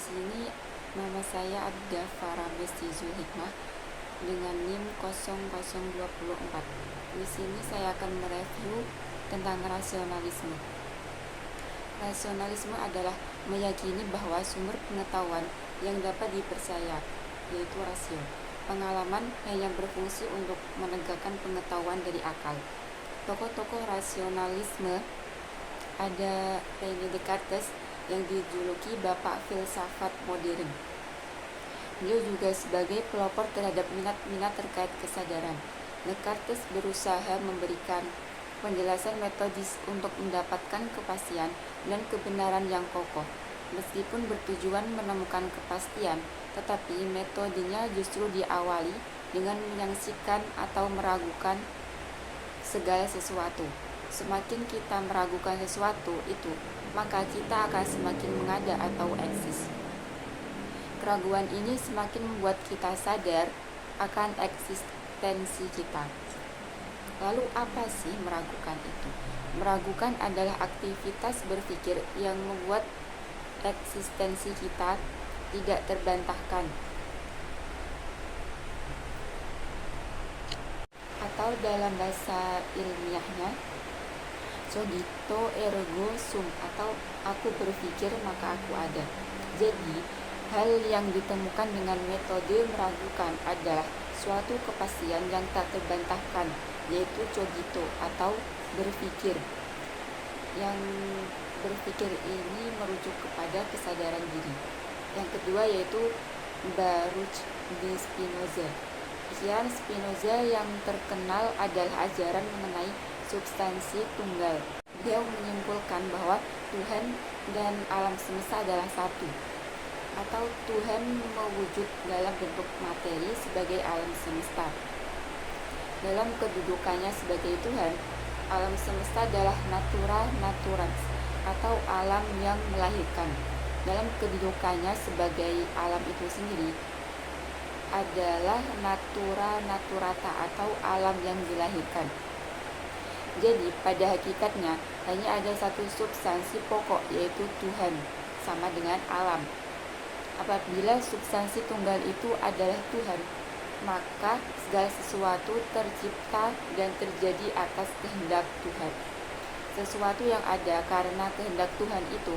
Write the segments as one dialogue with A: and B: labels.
A: sini nama saya Abda Farah Besti Zulhikmah dengan NIM 0024. Di sini saya akan mereview tentang rasionalisme. Rasionalisme adalah meyakini bahwa sumber pengetahuan yang dapat dipercaya, yaitu rasio. Pengalaman hanya berfungsi untuk menegakkan pengetahuan dari akal. Tokoh-tokoh rasionalisme ada René Descartes yang dijuluki Bapak Filsafat Modern. Beliau juga sebagai pelopor terhadap minat-minat terkait kesadaran. Descartes berusaha memberikan penjelasan metodis untuk mendapatkan kepastian dan kebenaran yang kokoh. Meskipun bertujuan menemukan kepastian, tetapi metodenya justru diawali dengan menyaksikan atau meragukan segala sesuatu. Semakin kita meragukan sesuatu itu, maka kita akan semakin mengada atau eksis. Keraguan ini semakin membuat kita sadar akan eksistensi kita. Lalu apa sih meragukan itu? Meragukan adalah aktivitas berpikir yang membuat eksistensi kita tidak terbantahkan. Atau dalam bahasa ilmiahnya, cogito ergo sum, atau aku berpikir maka aku ada. Jadi, hal yang ditemukan dengan metode meragukan adalah suatu kepastian yang tak terbantahkan, yaitu cogito atau berpikir. Yang berpikir ini merujuk kepada kesadaran diri. Yang kedua yaitu Baruch di Spinoza. Pikiran Spinoza yang terkenal adalah ajaran mengenai substansi tunggal. Beliau menyimpulkan bahwa Tuhan dan alam semesta adalah satu, atau Tuhan mewujud dalam bentuk materi sebagai alam semesta. Dalam kedudukannya sebagai Tuhan, alam semesta adalah natura naturans, atau alam yang melahirkan. Dalam kedudukannya sebagai alam itu sendiri adalah natura naturata, atau alam yang dilahirkan. Jadi pada hakikatnya hanya ada satu substansi pokok, yaitu Tuhan, sama dengan alam. Apabila substansi tunggal itu adalah Tuhan, maka segala sesuatu tercipta dan terjadi atas kehendak Tuhan. Sesuatu yang ada karena kehendak Tuhan itu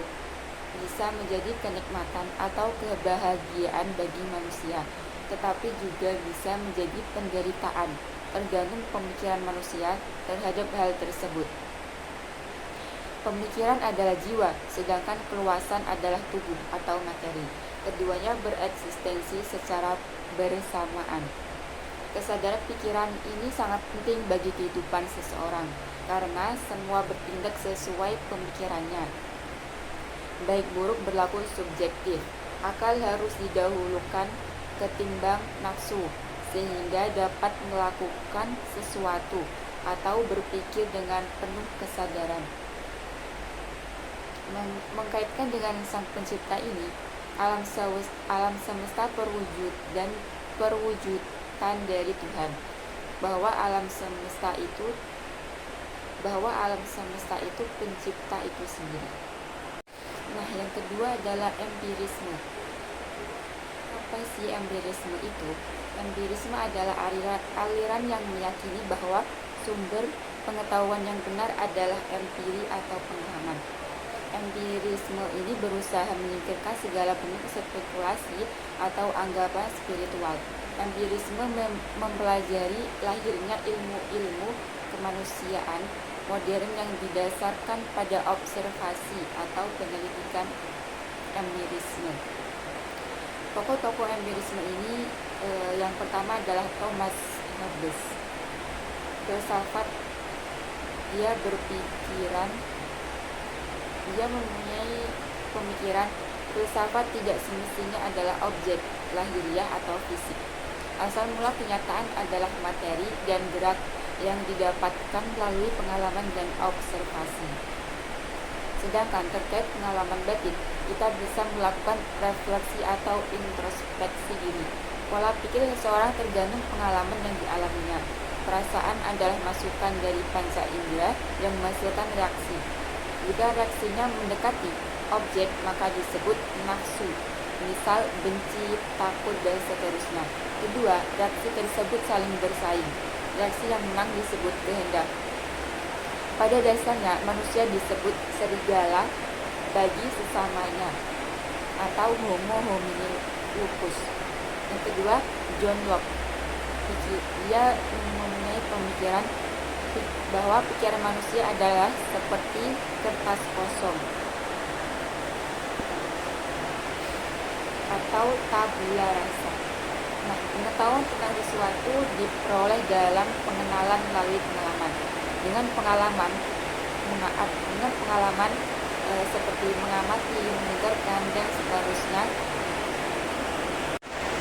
A: bisa menjadi kenikmatan atau kebahagiaan bagi manusia, tetapi juga bisa menjadi penderitaan, tergantung pemikiran manusia terhadap hal tersebut. Pemikiran adalah jiwa, sedangkan keluasan adalah tubuh atau materi. Keduanya bereksistensi secara bersamaan. Kesadaran pikiran ini sangat penting bagi kehidupan seseorang, karena semua bertindak sesuai pemikirannya. Baik buruk berlaku subjektif. Akal harus didahulukan ketimbang nafsu, sehingga dapat melakukan sesuatu atau berpikir dengan penuh kesadaran. Mengkaitkan dengan Sang Pencipta ini, alam semesta perwujudan dari Tuhan, bahwa alam semesta itu pencipta itu sendiri. Nah, yang kedua adalah empirisme. Apa sih empirisme itu? Empirisme adalah aliran yang meyakini bahwa sumber pengetahuan yang benar adalah empiri atau pengalaman. Empirisme ini berusaha menyingkirkan segala bentuk spekulasi atau anggapan spiritual. Empirisme mempelajari lahirnya ilmu-ilmu kemanusiaan modern yang didasarkan pada observasi atau penyelidikan empirisme. Tokoh-tokoh empirisme ini yang pertama adalah Thomas Hobbes. Filsafat, dia mempunyai pemikiran filsafat tidak semestinya adalah objek lahiriah atau fisik. Asal mula kenyataan adalah materi dan gerak yang didapatkan melalui pengalaman dan observasi. Sedangkan terkait pengalaman batin, kita bisa melakukan refleksi atau introspeksi diri. Pola pikir seseorang tergantung pengalaman yang dialaminya. Perasaan adalah masukan dari panca indera yang menghasilkan reaksi. Jika reaksinya mendekati objek, maka disebut nafsu. misal benci, takut, dan seterusnya. Kedua, reaksi tersebut saling bersaing. Reaksi yang menang disebut kehendak. Pada dasarnya, manusia disebut serigala bagi sesamanya, atau homo homini lupus. Yang kedua, John Locke. Dia mempunyai pemikiran bahwa pikiran manusia adalah seperti kertas kosong atau tabula rasa. Nah, pengetahuan tentang sesuatu diperoleh dalam pengenalan melalui pengalaman. Dengan pengalaman seperti mengamati, mendengarkan, dan seterusnya,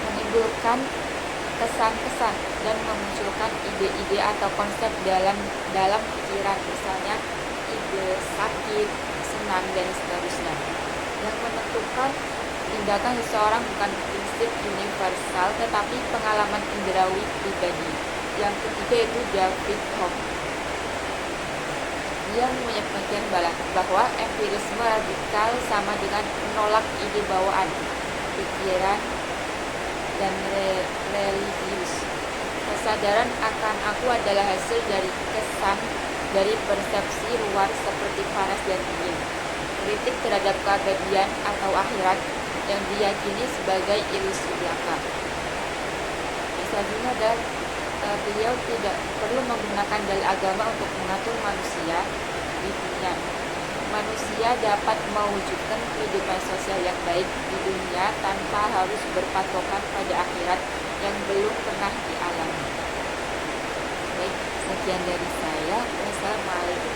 A: menimbulkan kesan-kesan dan memunculkan ide-ide atau konsep dalam pikiran, misalnya ide sakit, senang, dan seterusnya. Yang menentukan tindakan seseorang bukan prinsip universal, tetapi pengalaman indrawi pribadi. Yang ketiga itu David Hume. Dia mempunyai pemikiran bahwa empirisme radikal sama dengan menolak ide bawaan, pikiran, dan religius. Kesadaran akan aku adalah hasil dari kesan dari persepsi luar seperti panas dan dingin. Kritik terhadap keabadian atau akhirat yang diyakini sebagai ilusi belaka. Selanjutnya adalah beliau tidak perlu menggunakan dalil agama untuk mengatur manusia di dunia. Manusia dapat mewujudkan kehidupan sosial yang baik di dunia tanpa harus berpatokan pada akhirat yang belum pernah dialami. Baik, sekian dari saya. Wassalamualaikum